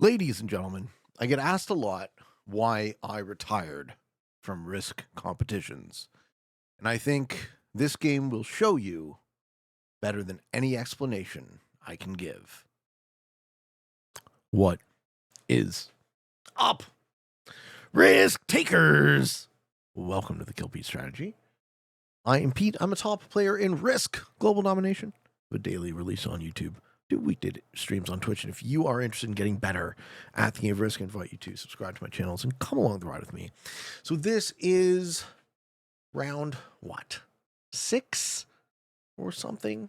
Ladies and gentlemen, I get asked a lot why I retired from Risk competitions. And I think this game will show you better than any explanation I can give. What is up, risk takers? Welcome to the Kill Pete Strategy. I am Pete. I'm a top player in Risk Global Domination, a daily release on YouTube. Do weekday streams on Twitch, and if you are interested in getting better at the game of Risk, I invite you to subscribe to my channels and come along the ride with me. So this is round, what, 6 or something?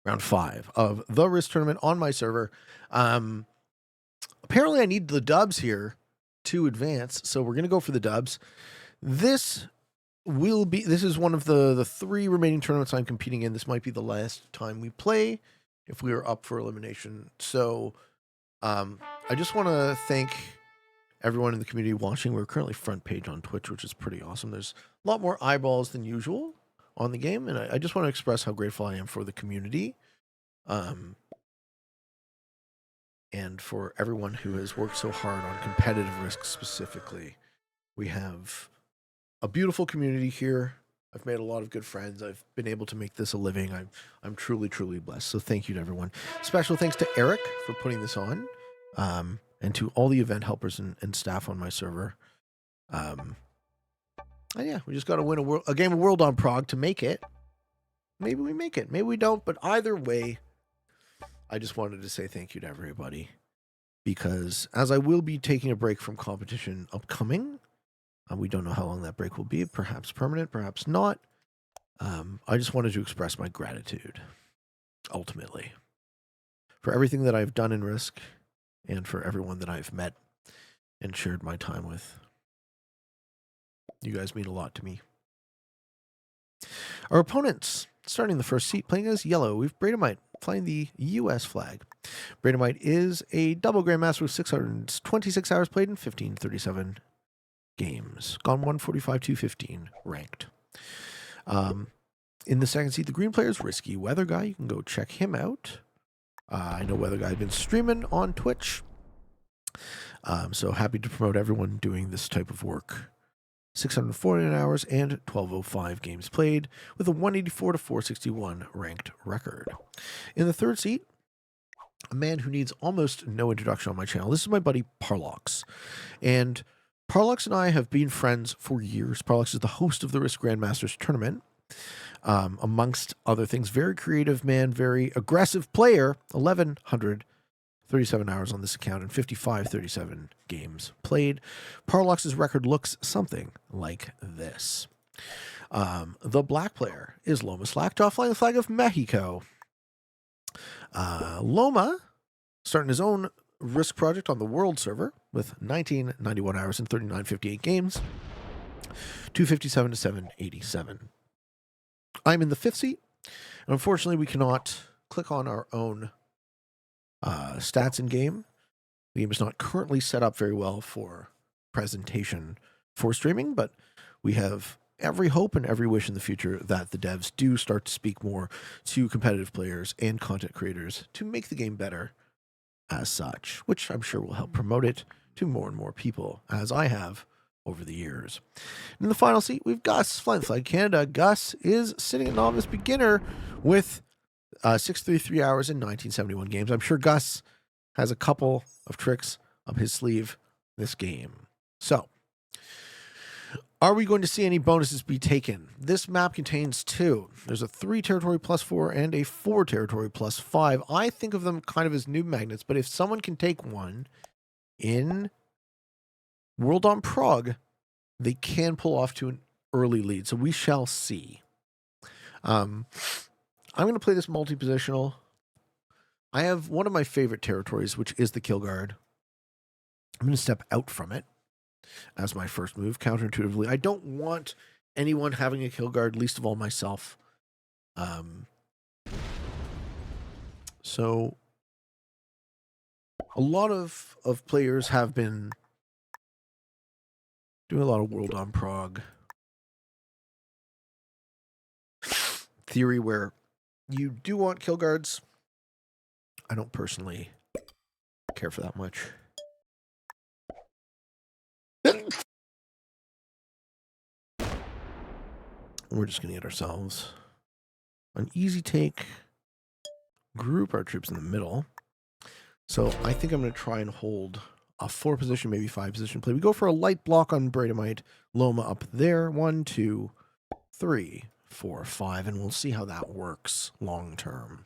Round 5 of the Risk tournament on my server. Apparently I need the dubs here to advance, so we're going to go for the dubs. This is one of the 3 remaining tournaments I'm competing in. This might be the last time we play if we are up for elimination. So I just want to thank everyone in the community watching. We're currently front page on Twitch, which is pretty awesome. There's a lot more eyeballs than usual on the game, and I just want to express how grateful I am for the community and for everyone who has worked so hard on competitive Risk specifically. We have a beautiful community here. I've made a lot of good friends. I've been able to make this a living. I'm truly, truly blessed. So thank you to everyone. Special thanks to Eric for putting this on, and to all the event helpers and staff on my server. And yeah, we just got to win a game of World on Prague to make it. Maybe we make it. Maybe we don't. But either way, I just wanted to say thank you to everybody. Because as I will be taking a break from competition upcoming, we don't know how long that break will be, perhaps permanent, perhaps not. I just wanted to express my gratitude, ultimately, for everything that I've done in Risk and for everyone that I've met and shared my time with. You guys mean a lot to me. Our opponents, starting the first seat, playing as yellow, we've Bradamite flying the U.S. flag. Bradamite is a double Grandmaster with 626 hours played in 1537 games. Gone 145, 215, ranked. In the second seat, the green player is Risky Weather Guy. You can go check him out. I know Weather Guy has been streaming on Twitch. So happy to promote everyone doing this type of work. 649 hours and 1205 games played with a 184 to 461 ranked record. In the third seat, a man who needs almost no introduction on my channel. This is my buddy Parlox. And Parlox and I have been friends for years. Parlox is the host of the Risk Grandmasters tournament. Amongst other things, very creative man, very aggressive player, 1,137 hours on this account and 5537 games played. Parlox's record looks something like this. The black player is Loma Slackjaw, flying the flag of Mexico. Loma, starting his own Risk project on the world server with 1991 hours and 3958 games, 257 to 787. I'm in the fifth seat, and unfortunately we cannot click on our own stats in game. The game is not currently set up very well for presentation for streaming, but we have every hope and every wish in the future that the devs do start to speak more to competitive players and content creators to make the game better as such, which I'm sure will help promote it to more and more people, as I have over the years. In the final seat, we've Gus, flying the flag Canada. Gus is sitting at novice beginner with 633 hours in 1971 games. I'm sure Gus has a couple of tricks up his sleeve this game. So, are we going to see any bonuses be taken? This map contains 2. There's a 3 territory plus 4 and a 4 territory plus 5. I think of them kind of as noob magnets, but if someone can take one in World on Prague, they can pull off to an early lead. So we shall see. I'm going to play this multi-positional. I have one of my favorite territories, which is the Kill Guard. I'm going to step out from it as my first move, counterintuitively. I don't want anyone having a Kill Guard, least of all myself. So a lot of players have been doing a lot of World on Prague theory where you do want Kill Guards. I don't personally care for that much. We're just going to get ourselves an easy take, group our troops in the middle. So I think I'm going to try and hold a 4 position, maybe 5 position play. We go for a light block on Bradomite Loma up there. 1, 2, 3, 4, 5, and we'll see how that works long term.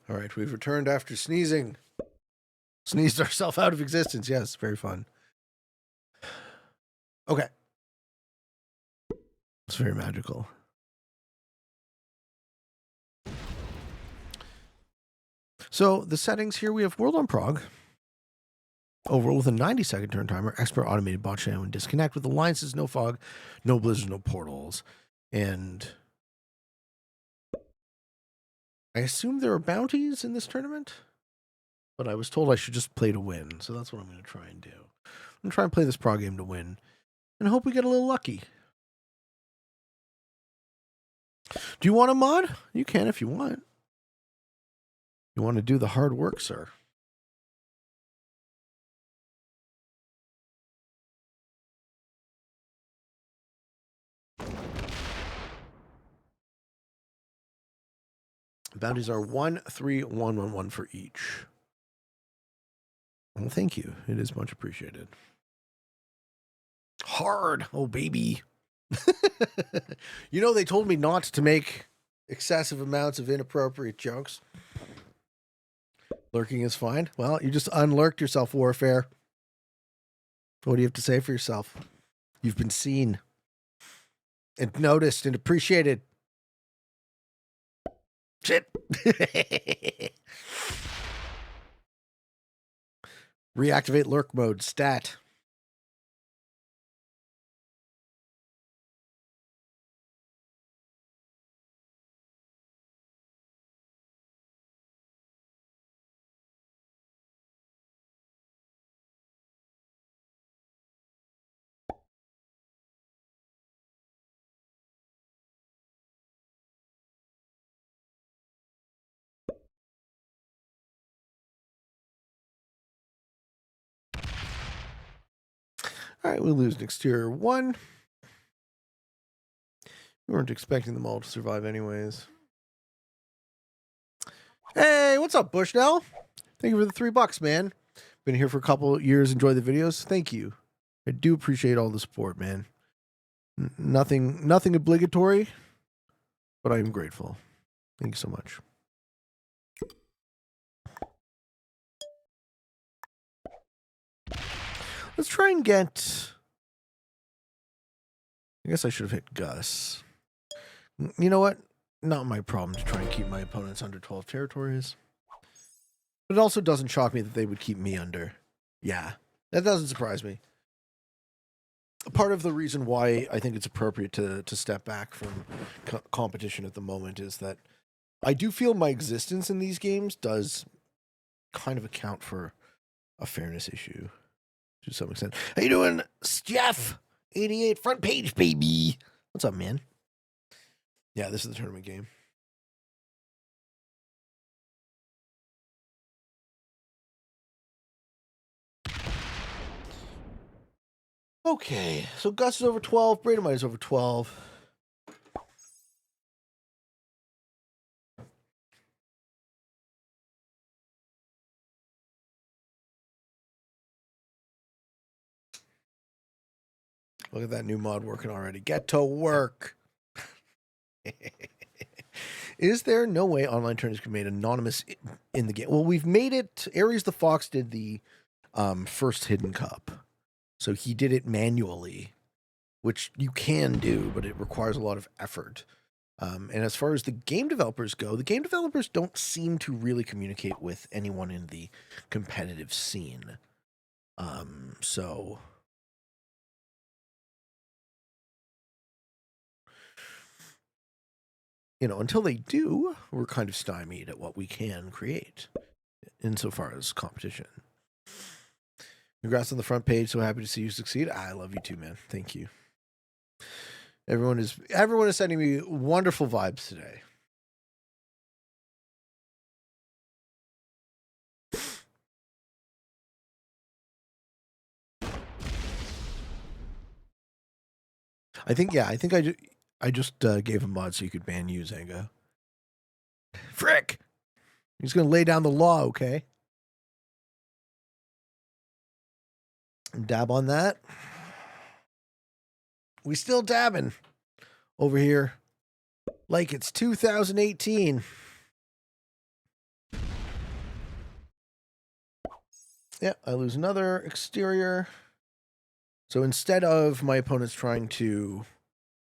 All right, we've returned after sneezing. Sneezed ourselves out of existence. Yes, very fun. Okay. It's very magical. So the settings here, we have World on Prague. Overall with a 90-second turn timer, expert automated bot channel and disconnect with alliances, no fog, no blizzards, no portals. And I assume there are bounties in this tournament, but I was told I should just play to win. So that's what I'm going to try and do. I'm going to try and play this Prague game to win and hope we get a little lucky. Do you want a mod? You can if you want. You want to do the hard work, sir. Bounties are 1, 3, 1, 1, 1 for each. Well, thank you. It is much appreciated. Hard. Oh, baby. You know, they told me not to make excessive amounts of inappropriate jokes. Lurking is fine. Well, you just unlurked yourself, Warfare. What do you have to say for yourself? You've been seen and noticed and appreciated. Shit. Reactivate lurk mode. Stat. All right, we lose an exterior 1. We weren't expecting them all to survive anyways. Hey, what's up, Bushnell? Thank you for the $3, man. Been here for a couple of years. Enjoy the videos. Thank you. I do appreciate all the support, man. Nothing obligatory, but I am grateful. Thank you so much. Let's try and get... I guess I should have hit Gus. You know what? Not my problem to try and keep my opponents under 12 territories. But it also doesn't shock me that they would keep me under. Yeah, that doesn't surprise me. Part of the reason why I think it's appropriate to step back from competition at the moment is that I do feel my existence in these games does kind of account for a fairness issue to some extent. How you doing, Jeff? 88 front page, baby. What's up, man? Yeah, this is the tournament game. Okay, so Gus is over 12. Bradomite is over 12. Look at that new mod working already. Get to work. Is there no way online tournaments can be made anonymous in the game? Well, we've made it. Aries the Fox did the first Hidden Cup. So he did it manually, which you can do, but it requires a lot of effort. And as far as the game developers go, the game developers don't seem to really communicate with anyone in the competitive scene. So until they do, we're kind of stymied at what we can create insofar as competition. Congrats on the front page. So happy to see you succeed. I love you too, man. Thank you. Everyone is sending me wonderful vibes today. I think I just gave a mod so you could ban you, Zanga. Frick! He's gonna lay down the law, okay? Dab on that. We still dabbing over here like it's 2018. Yeah, I lose another exterior. So instead of my opponents trying to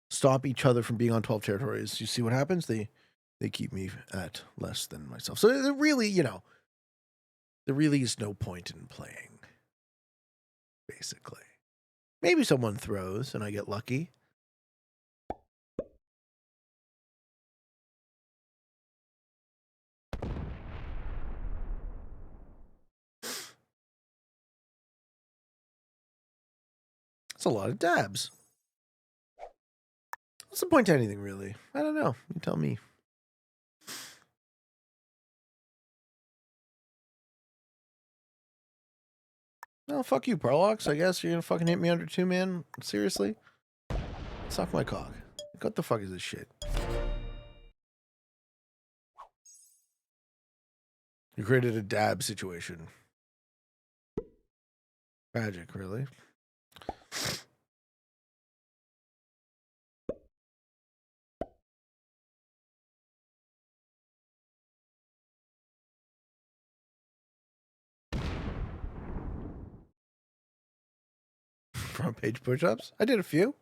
stop each other from being on 12 territories, you see what happens? They keep me at less than myself. So there really, there really is no point in playing, basically. Maybe someone throws and I get lucky. That's a lot of dabs. What's the point to anything, really? I don't know. You tell me. Oh, fuck you, Parlox. I guess you're gonna fucking hit me under 2, man? Seriously? Suck my cock. What the fuck is this shit? You created a dab situation. Tragic, really. Front page push-ups? I did a few.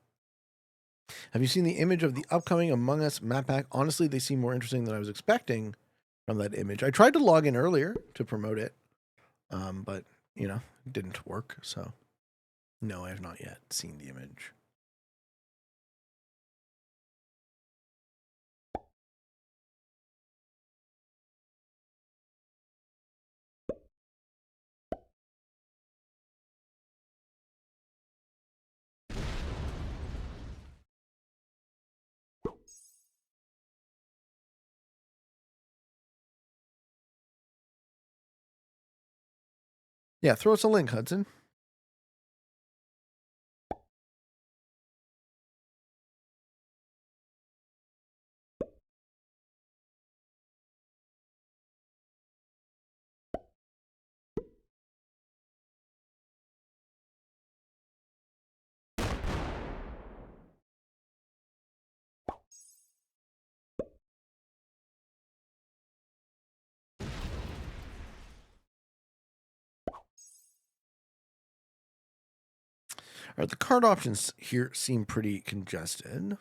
Have you seen the image of the upcoming Among Us map pack? Honestly, they seem more interesting than I was expecting from that image. I tried to log in earlier to promote it, but, it didn't work, so no, I have not yet seen the image. Yeah, throw us a link, Hudson. All right, the card options here seem pretty congested.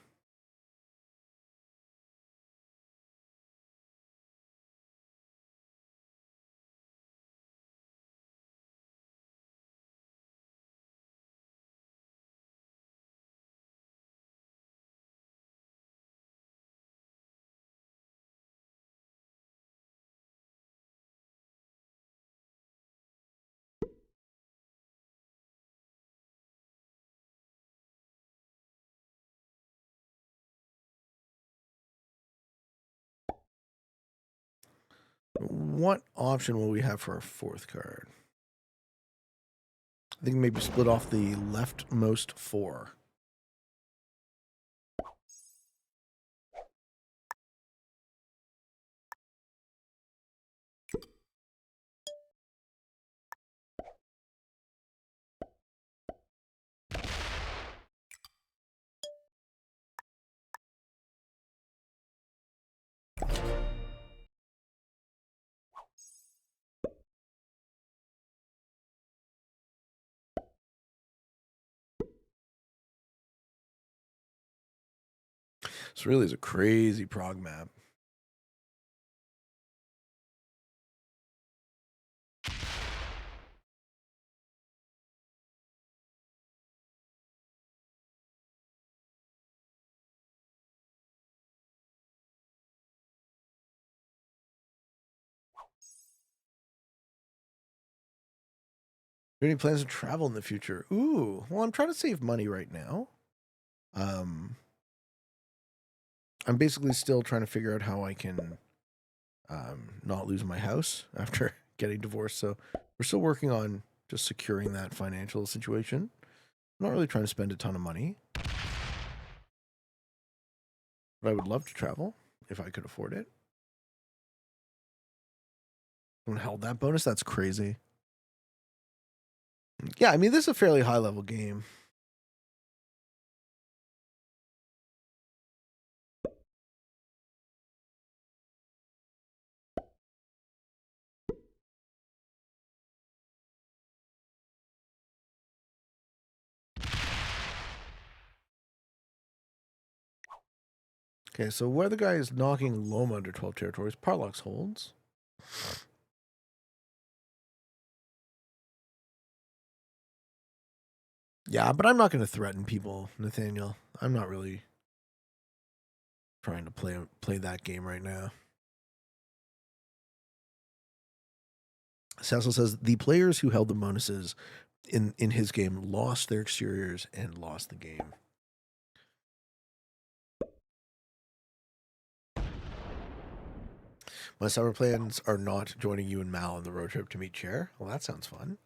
What option will we have for our fourth card? I think maybe split off the leftmost 4. This really is a crazy prog map. Any plans to travel in the future? Ooh, well, I'm trying to save money right now. I'm basically still trying to figure out how I can not lose my house after getting divorced. So we're still working on just securing that financial situation. I'm not really trying to spend a ton of money, but I would love to travel if I could afford it. Someone held that bonus? That's crazy. Yeah, I mean, this is a fairly high level game. Okay, so where the guy is knocking Loma under 12 territories, Parlox holds. Yeah, but I'm not going to threaten people, Nathaniel. I'm not really trying to play that game right now. Cecil says the players who held the bonuses in his game lost their exteriors and lost the game. My summer plans are not joining you and Mal on the road trip to meet Chair. Well, that sounds fun.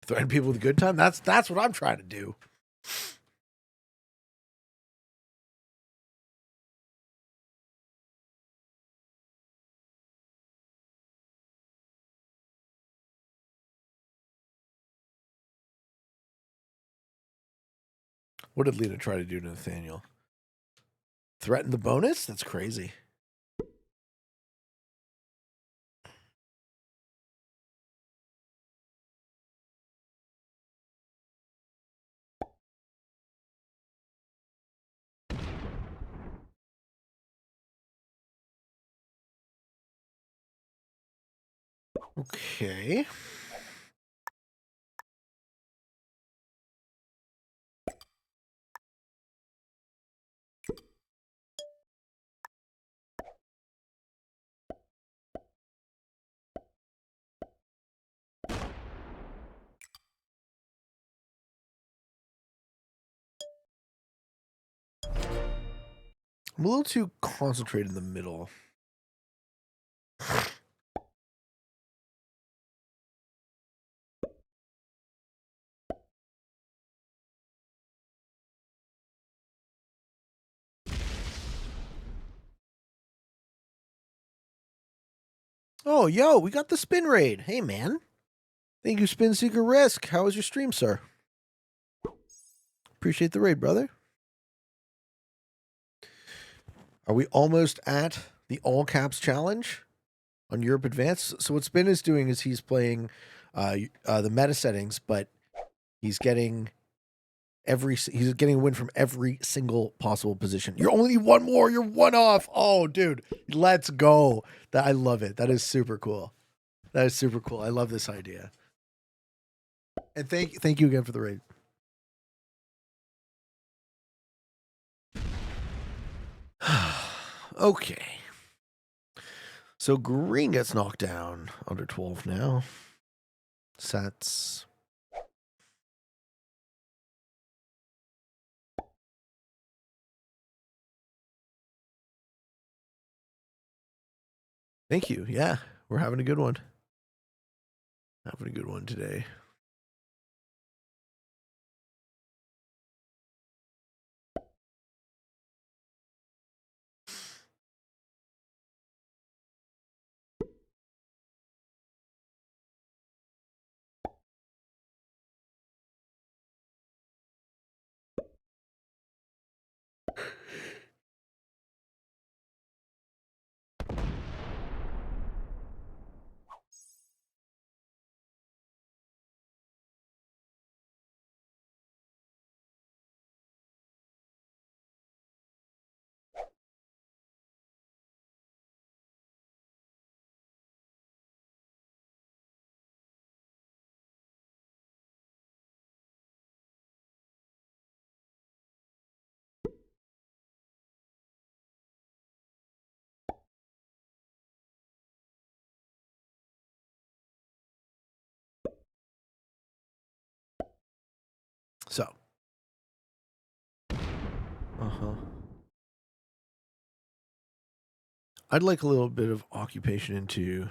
Threaten people with a good time? That's what I'm trying to do. What did Lena try to do to Nathaniel? Threaten the bonus? That's crazy. Okay. I'm a little too concentrated in the middle. Oh, yo, we got the spin raid. Hey, man. Thank you, Spin Seeker Risk. How was your stream, sir? Appreciate the raid, brother. Are we almost at the all caps challenge on Europe Advanced? So what Spin is doing is he's playing the meta settings, but he's getting a win from every single possible position. You only need one more. You're one off. Oh, dude, let's go. I love it. That is super cool. That is super cool. I love this idea. And thank you again for the raid. Okay. So green gets knocked down under 12 now. Sets. Thank you. Yeah, we're having a good one. Having a good one today. So. I'd like a little bit of occupation into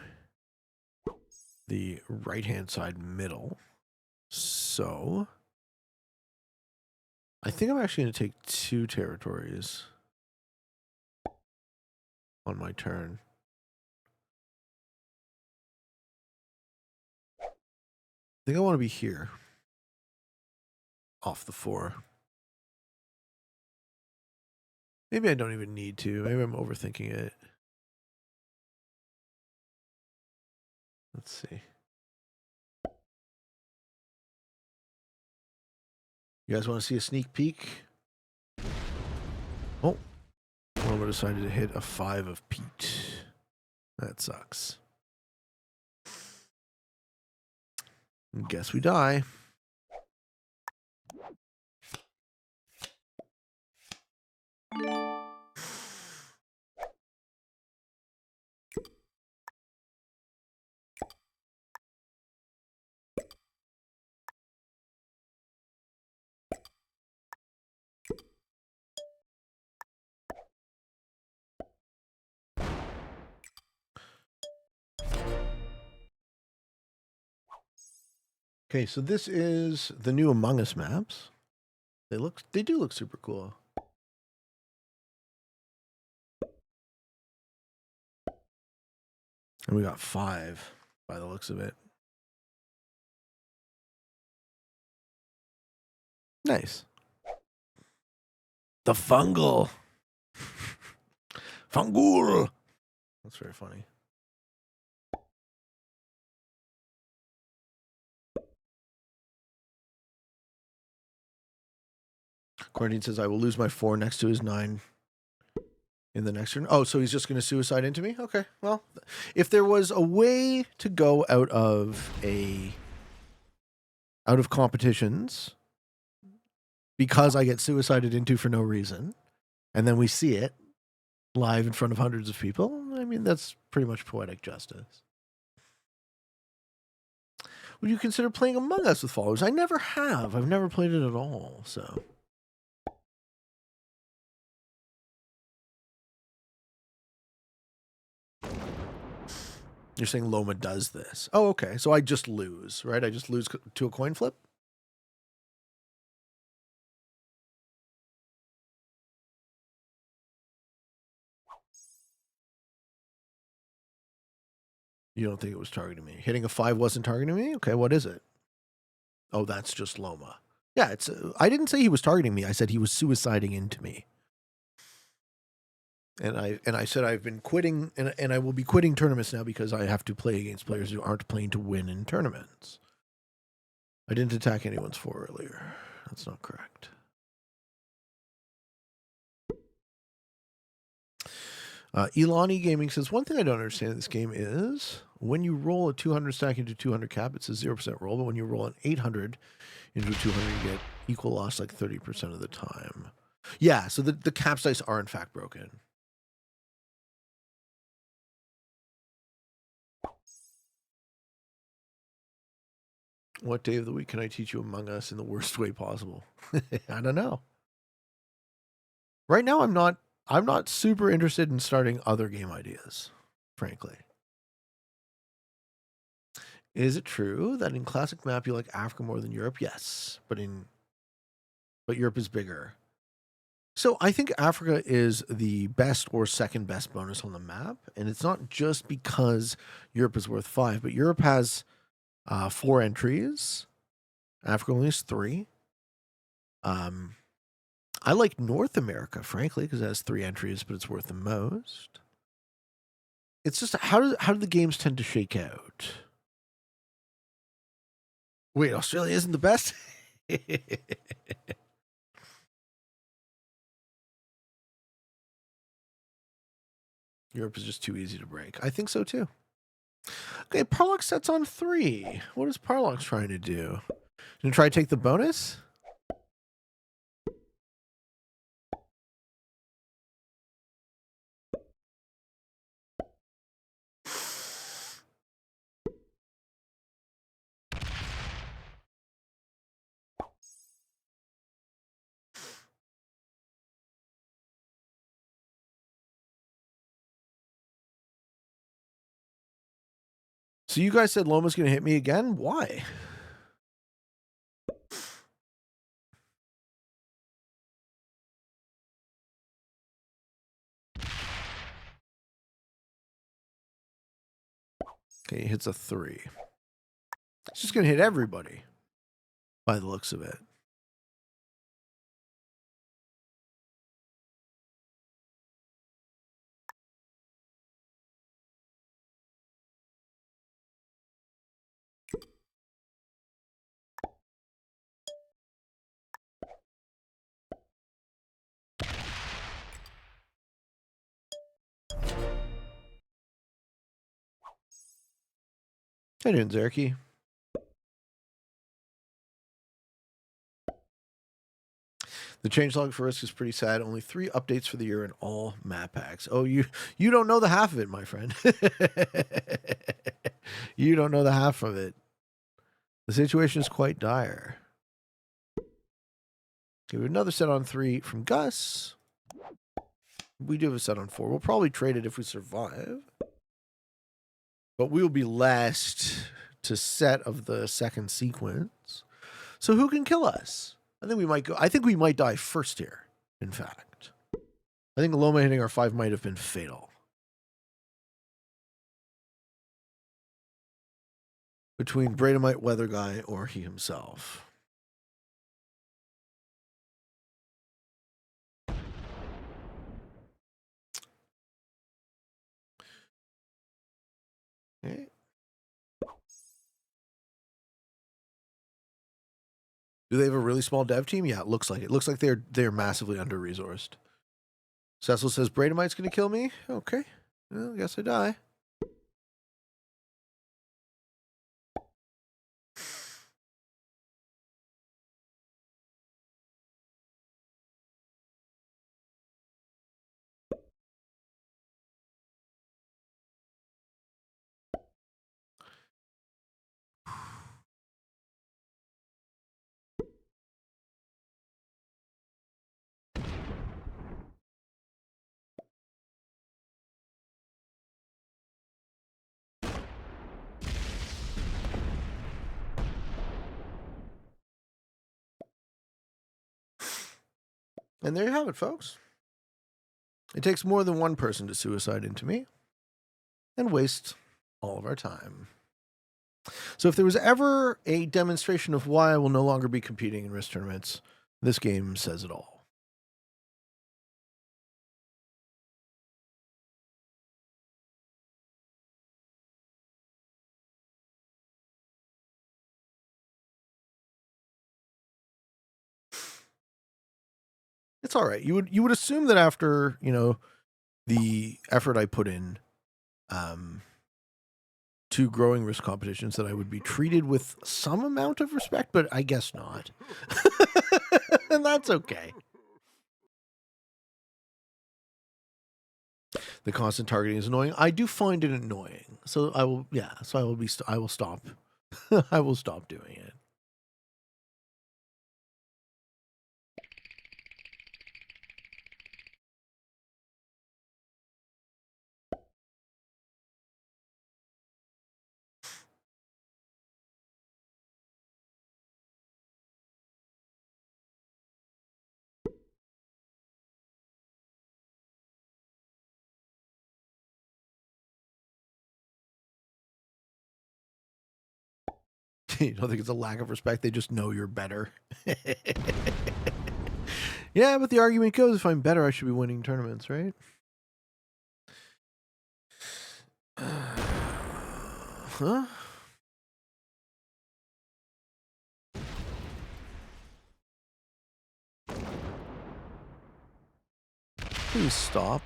the right-hand side middle. So I think I'm actually going to take 2 territories on my turn. I think I want to be here. Off the 4. Maybe I don't even need to. Maybe I'm overthinking it. Let's see. You guys want to see a sneak peek? Oh. Well, we decided to hit a 5 of Pete. That sucks. Guess we die. Okay, so this is the new Among Us maps. They do look super cool. And we got 5 by the looks of it. Nice. The fungal. Fungul. That's very funny. Quarantine says, I will lose my 4 next to his 9 in the next turn. Oh, so he's just going to suicide into me? Okay, well, if there was a way to go out of competitions because I get suicided into for no reason, and then we see it live in front of hundreds of people, I mean, that's pretty much poetic justice. Would you consider playing Among Us with followers? I never have. I've never played it at all, so... You're saying Loma does this. Oh, okay. So I just lose, right? I just lose to a coin flip? You don't think it was targeting me? Hitting a 5 wasn't targeting me? Okay, what is it? Oh, that's just Loma. Yeah, it's. I didn't say he was targeting me. I said he was suiciding into me. And I said I've been quitting, and I will be quitting tournaments now because I have to play against players who aren't playing to win in tournaments. I didn't attack anyone's 4 earlier. That's not correct. Elani Gaming says, one thing I don't understand in this game is when you roll a 200 stack into 200 cap, it's a 0% roll, but when you roll an 800 into 200, you get equal loss like 30% of the time. Yeah, so the caps dice are in fact broken. What day of the week can I teach you Among Us in the worst way possible? I don't know. Right now, I'm not super interested in starting other game ideas, frankly. Is it true that in classic map you like Africa more than Europe? Yes, but Europe is bigger. So I think Africa is the best or second best bonus on the map, and it's not just because Europe is worth 5, but Europe has 4 entries. Africa only has 3. I like North America, frankly, because it has 3 entries, but it's worth the most. It's just how do the games tend to shake out? Wait, Australia isn't the best? Europe is just too easy to break. I think so too. Okay, Parlox sets on 3. What is Parlox trying to do? Gonna try to take the bonus? So you guys said Loma's going to hit me again? Why? Okay, he hits a 3. It's just going to hit everybody by the looks of it. How you doing, Zerky? The changelog for Risk is pretty sad. Only 3 updates for the year and all map packs. Oh, you don't know the half of it, my friend. You don't know the half of it. The situation is quite dire. Give another set on 3 from Gus. We do have a set on 4. We'll probably trade it if we survive. But we will be last to set of the second sequence. So who can kill us? I think we might die first here, in fact. I think Loma hitting our 5 might have been fatal. Between Bradomite, Weather Guy, or he himself. Okay. Do they have a really small dev team? Yeah, it looks like it. Looks like they're massively under-resourced. Cecil says, Bradomite's going to kill me? Okay. Well, I guess I die. And there you have it, folks. It takes more than one person to suicide into me and waste all of our time. So if there was ever a demonstration of why I will no longer be competing in Risk tournaments, this game says it all. It's all right. You would assume that after, the effort I put in to growing Risk competitions that I would be treated with some amount of respect, but I guess not. And that's okay. The constant targeting is annoying. I do find it annoying. So I will stop. I will stop doing it. You don't think it's a lack of respect? They just know you're better. Yeah, but the argument goes, if I'm better, I should be winning tournaments, right? Huh? Please stop.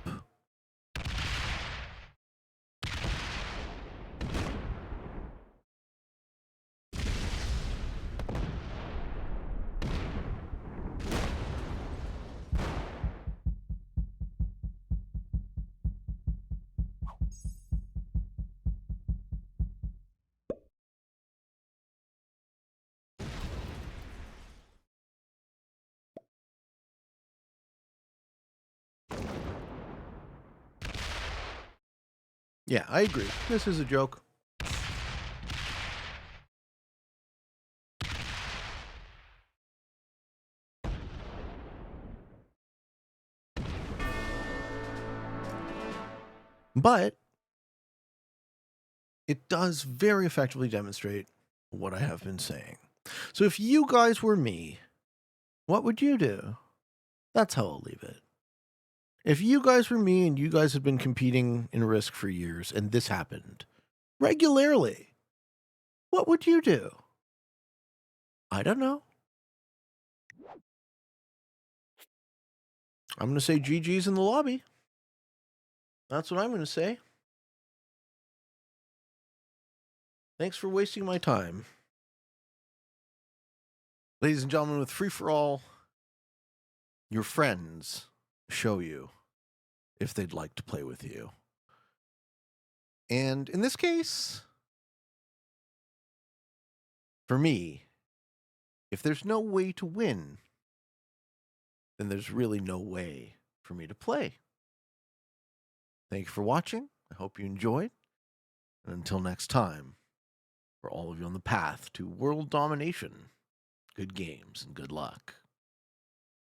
Yeah, I agree. This is a joke. But it does very effectively demonstrate what I have been saying. So if you guys were me, what would you do? That's how I'll leave it. If you guys were me and you guys had been competing in Risk for years and this happened regularly, what would you do? I don't know. I'm going to say GG's in the lobby. That's what I'm going to say. Thanks for wasting my time. Ladies and gentlemen, with Free For All, your friends show you if they'd like to play with you. And in this case, for me, if there's no way to win, then there's really no way for me to play. Thank you for watching. I hope you enjoyed. And until next time, for all of you on the path to world domination, good games and good luck.